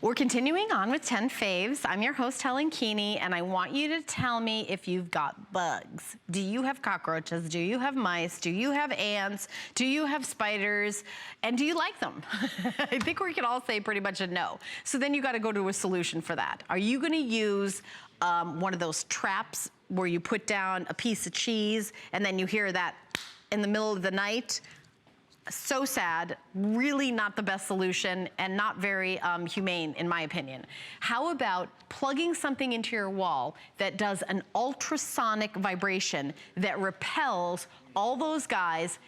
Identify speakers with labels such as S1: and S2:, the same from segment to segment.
S1: We're continuing on with 10 faves. I'm your host, Helen Keeney, and I want you to tell me if you've got bugs. Do you have cockroaches? Do you have mice? Do you have ants? Do you have spiders? And do you like them? I think we can all say pretty much a no. So then you gotta go to a solution for that. Are you gonna use one of those traps where you put down a piece of cheese and then you hear that in the middle of the night? So sad, really not the best solution and not very humane in my opinion. How about plugging something into your wall that does an ultrasonic vibration that repels all those guys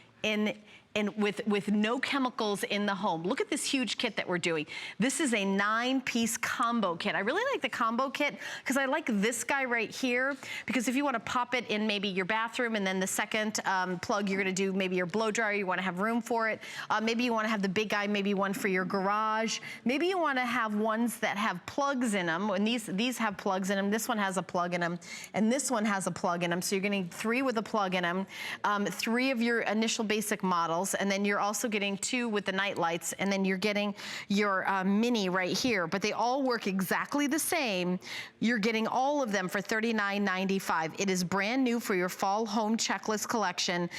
S1: with no chemicals in the home. Look at this huge kit that we're doing. This is a 9-piece combo kit. I really like the combo kit because I like this guy right here, because if you want to pop it in maybe your bathroom and then the second plug you're going to do maybe your blow dryer, you want to have room for it. Maybe you want to have the big guy, maybe one for your garage. Maybe you want to have ones that have plugs in them, and these have plugs in them. This one has a plug in them, and this one has a plug in them. So you're getting 3 with a plug in them, 3 of your initial basic models, and then you're also getting 2 with the night lights, and then you're getting your mini right here, but they all work exactly the same. You're getting all of them for $39.95. It is brand new for your fall home checklist collection.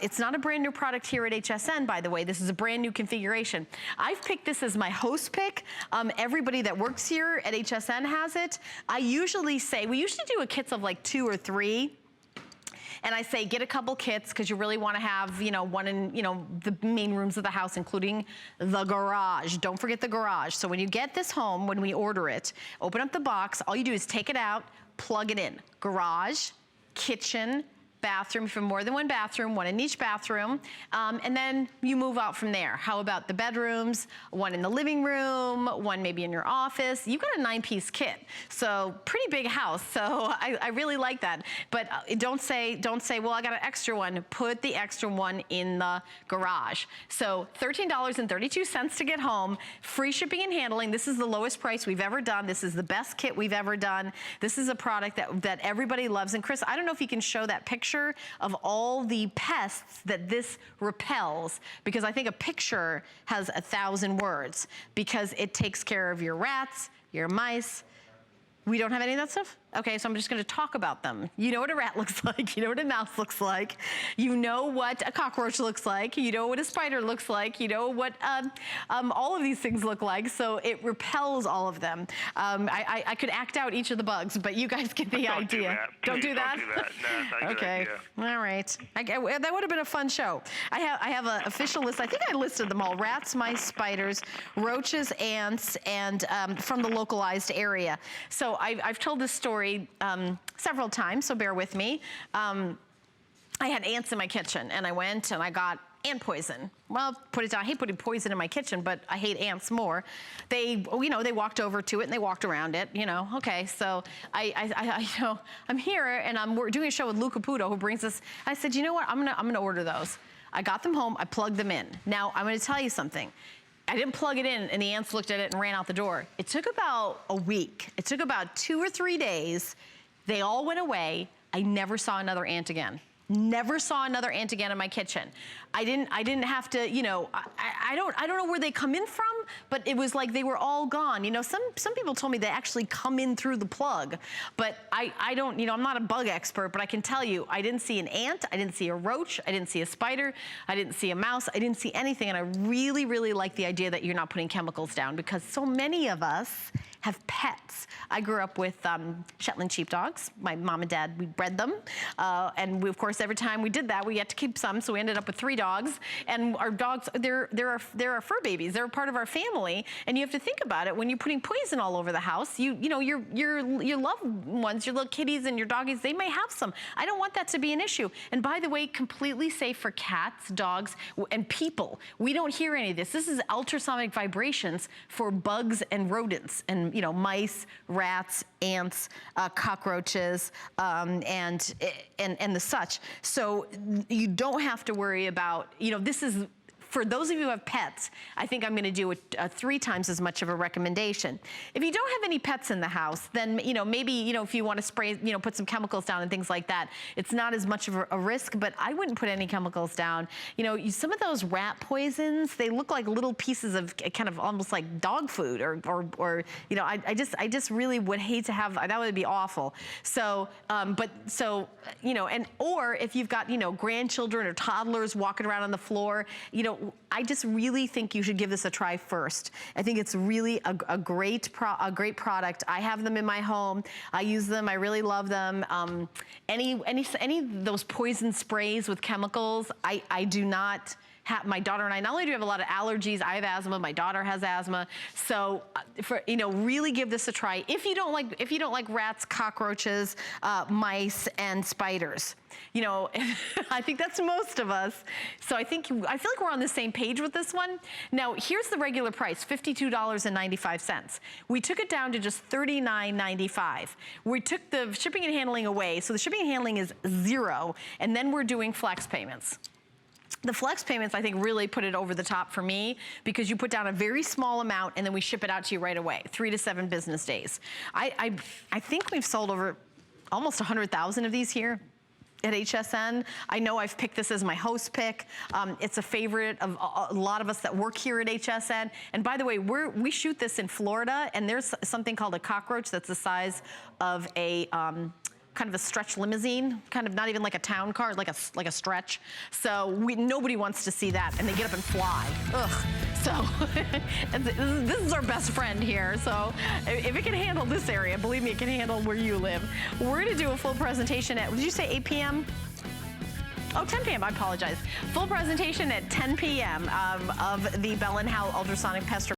S1: It's not a brand new product here at HSN, by the way. This is a brand new configuration. I've picked this as my host pick. Everybody that works here at HSN has it. I usually say, we usually do a kits of like 2 or 3. And I say, get a couple kits because you really want to have, one in, the main rooms of the house, including the garage. Don't forget the garage. So when you get this home, when we order it, open up the box. All you do is take it out, plug it in. Garage, kitchen, bathroom, for more than one bathroom, one in each bathroom, and then you move out from there. How about the bedrooms? One in the living room, one maybe in your office. You've got a 9-piece kit, so pretty big house. So I really like that. But don't say, well, I got an extra one. Put the extra one in the garage. So $13.32 to get home, free shipping and handling. This is the lowest price we've ever done. This is the best kit we've ever done. This is a product that everybody loves. And Chris, I don't know if you can show that picture of all the pests that this repels, because I think a picture has 1,000 words, because it takes care of your rats, your mice. We don't have any of that stuff? Okay, so I'm just gonna talk about them. You know what a rat looks like, you know what a mouse looks like, you know what a cockroach looks like, you know what a spider looks like, you know what all of these things look like, so it repels all of them. I could act out each of the bugs, but you guys get the idea. Don't do that? Don't do that? No, not okay, all right. That would have been a fun show. I have an official list. I think I listed them all: rats, mice, spiders, roaches, ants, and from the localized area. So I've told this story several times, so bear with me. I had ants in my kitchen, and I went and I got ant poison. Well, put it down. I hate putting poison in my kitchen, but I hate ants more. They walked over to it and they walked around it. Okay. So I'm here and we're doing a show with Lou Caputo, who brings us. I said, you know what? I'm gonna order those. I got them home. I plugged them in. Now I'm gonna tell you something. I didn't plug it in and the ants looked at it and ran out the door. It took about a week. It took about 2 or 3 days. They all went away. I never saw another ant again. Never saw another ant again in my kitchen. I didn't have to, I don't know where they come in from, but it was like they were all gone. Some people told me they actually come in through the plug, but I don't, I'm not a bug expert, but I can tell you, I didn't see an ant, I didn't see a roach, I didn't see a spider, I didn't see a mouse, I didn't see anything, and I really, really like the idea that you're not putting chemicals down, because so many of us have pets. I grew up with Shetland sheepdogs. My mom and dad, we bred them. And we, of course, every time we did that, we had to keep some, so we ended up with 3 dogs. And our dogs, they're our fur babies. They're a part of our family. And you have to think about it, when you're putting poison all over the house, your loved ones, your little kitties and your doggies, they may have some. I don't want that to be an issue. And by the way, completely safe for cats, dogs, and people. We don't hear any of this. This is ultrasonic vibrations for bugs and rodents, and mice, rats, ants, cockroaches, and the such. So you don't have to worry about, this is for those of you who have pets, I think I'm gonna do a 3 times as much of a recommendation. If you don't have any pets in the house, then maybe if you want to spray, put some chemicals down and things like that, it's not as much of a risk, but I wouldn't put any chemicals down. Some of those rat poisons, they look like little pieces of kind of almost like dog food or I just really would hate to have, that would be awful. So, or if you've got, grandchildren or toddlers walking around on the floor, I just really think you should give this a try first. I think it's really a great product. I have them in my home. I use them. I really love them. Any of those poison sprays with chemicals, I do not. My daughter and I, not only do we have a lot of allergies, I have asthma, my daughter has asthma. So really give this a try. If you don't like rats, cockroaches, mice, and spiders. I think that's most of us. So I feel like we're on the same page with this one. Now, here's the regular price, $52.95. We took it down to just $39.95. We took the shipping and handling away. So the shipping and handling is 0, and then we're doing flex payments. The flex payments, I think, really put it over the top for me because you put down a very small amount and then we ship it out to you right away, 3 to 7 business days. I think we've sold over almost 100,000 of these here at HSN. I know I've picked this as my host pick. It's a favorite of a lot of us that work here at HSN. And by the way, we shoot this in Florida, and there's something called a cockroach that's the size of a kind of a stretch limousine, kind of not even like a town car, like a stretch. So nobody wants to see that, and they get up and fly. Ugh. So this is our best friend here. So if it can handle this area, believe me, it can handle where you live. We're gonna do a full presentation at, did you say 8 p.m.? Oh, 10 p.m., I apologize. Full presentation at 10 p.m. Of the Bell & Howell Ultrasonic Pest